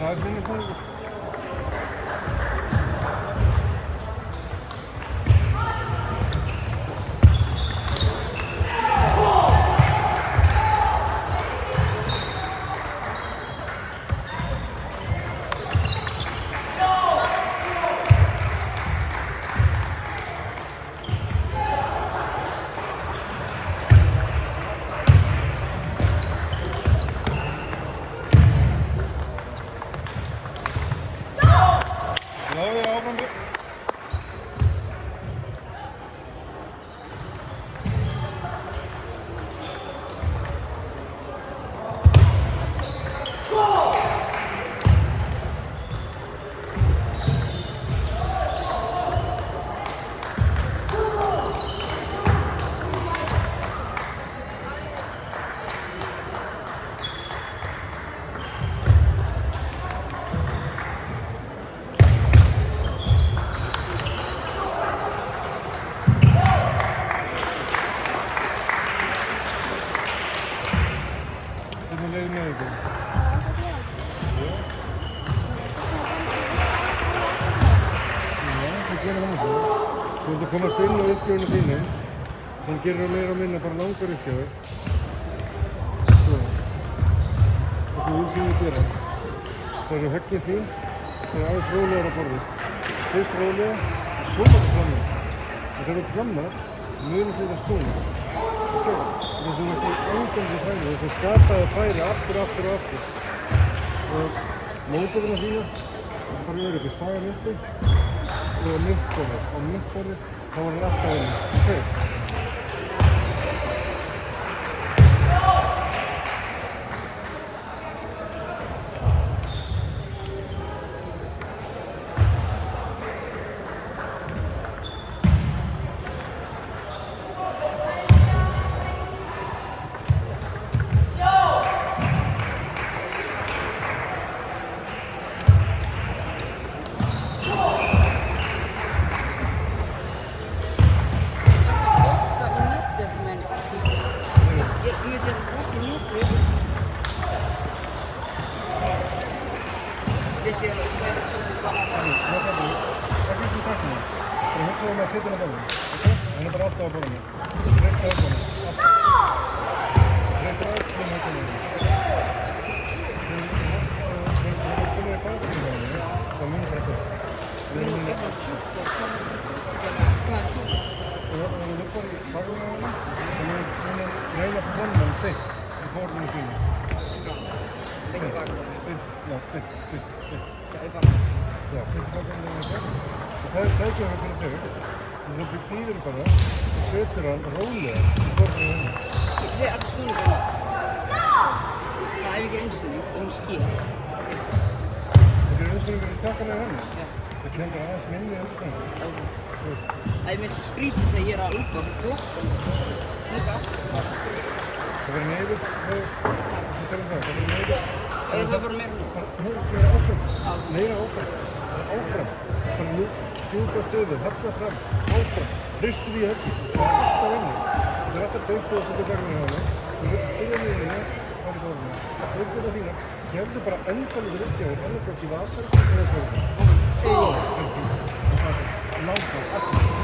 aðeins minni snúningur. Þú ert að komast inn á uppgjöfuna þínu, þannig gerir það meira og minna bara langar uppgjöfur. Svo. Og þú vil sem þú gera. Það eru höggin þín, það eru aðeins rólegar á borðið. Fyrst rólega og svo bara klamma. Og þegar þú klammar, munir þetta snúna. Ok? Þannig að þú ert í angandi færi, þess að skapaði færi aftur. Og mótorina þína, bara verður upp í stagan uppi. Og á mittborðið, þá var hann alltaf inni. Ok? Treystu því höfði, það er alltaf inni. Það er alltaf beintið og setja garðinu á hana. Þú byrja miðinni, það er fóruna. Uppgöta þína, gerðu bara endalausar uppgjafir, annarkvæmt í vasar eða fóruna. Eða kannski, og það er langt á allir.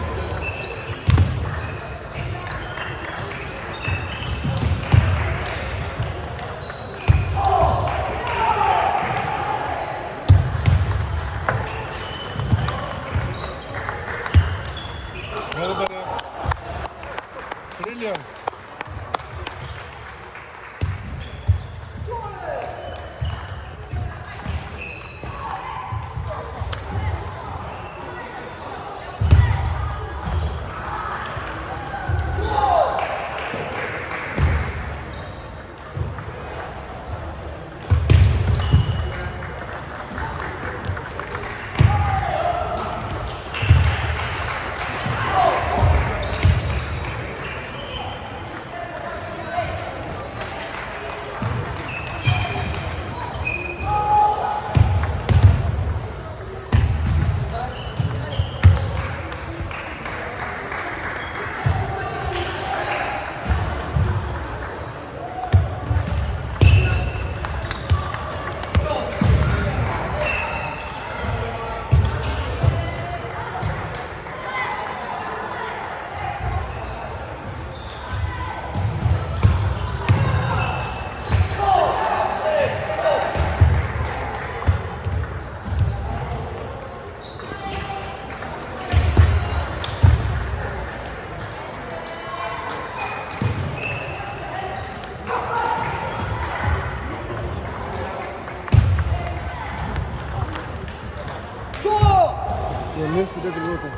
Það er miklu betri rota.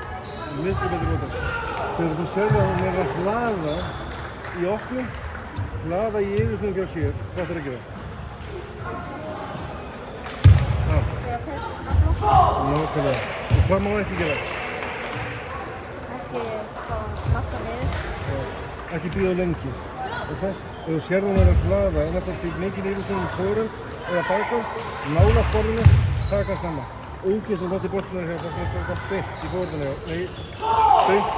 Miklu betri rota. Þegar þú sérðu að hún er að hlaða í opnum, hlaða í yfirsnúningi á sér, hvað þarf að gera? Nákvæmlega. Og hvað má ekki gera? Ekki fá massa niður. Ekki bíða lengi. Okay? Ef þú sérðu að hún er að hlaða, annarkvæmt í mikil yfirsnúning fóröld eða bakvöld, nálægt borðinu, taka saman. Ungið sem láti boltinu hér, það er beint í fóröldinu. Nei, beint.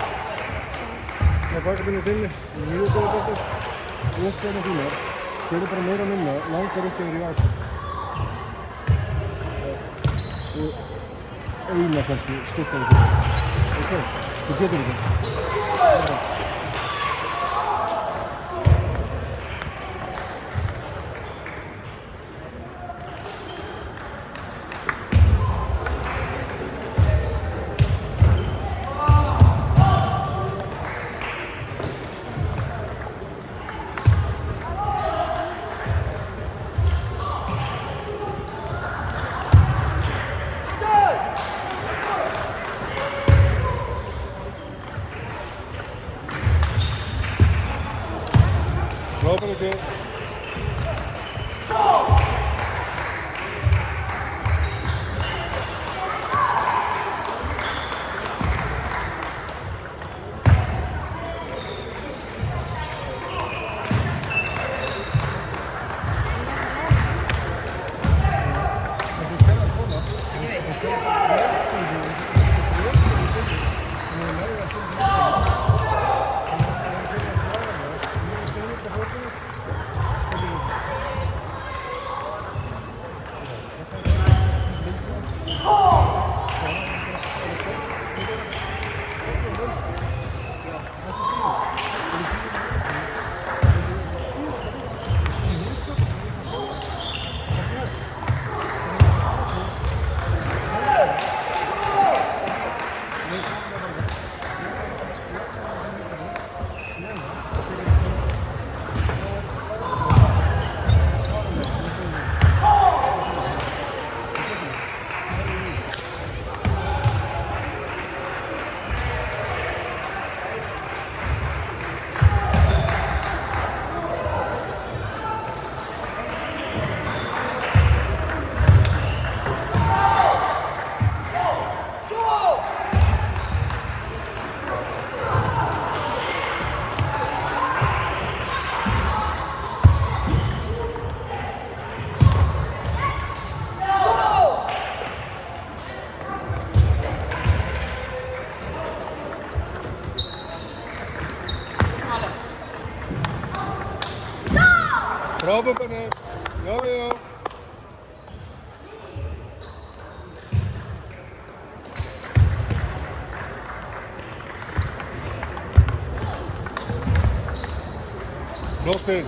Með bakvöldinu þinni, mjög góða boltur. Uppgæðina þínar, þau eru bara meira að minna, langar uppgæðir í vaksin. Og eina kannski stuttar í því. Ok, þú getur þetta. Frábær ekki. Frábær Benni. Já, já. Blóðspil.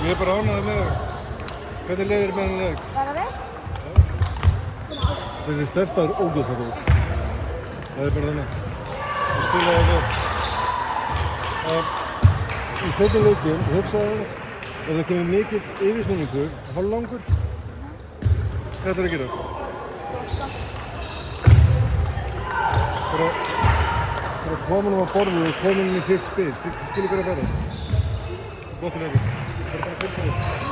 Ég er bara ánægður með þig. Hvernig leiðir með henni leik? Bara vel? Þessi stelpa er ógeðslega góð. Það er bara þannig. Það spilaði það góð. Í seinni leikinn, hugsaði það, ef það kemur mikill yfirsnúningur, hálflangur, hvað ætlarðu að gera? Bara komin á borðið og komin í þitt spil. Skilur hverju að fara? Gott til leikur. Það er bara að fylgja þig.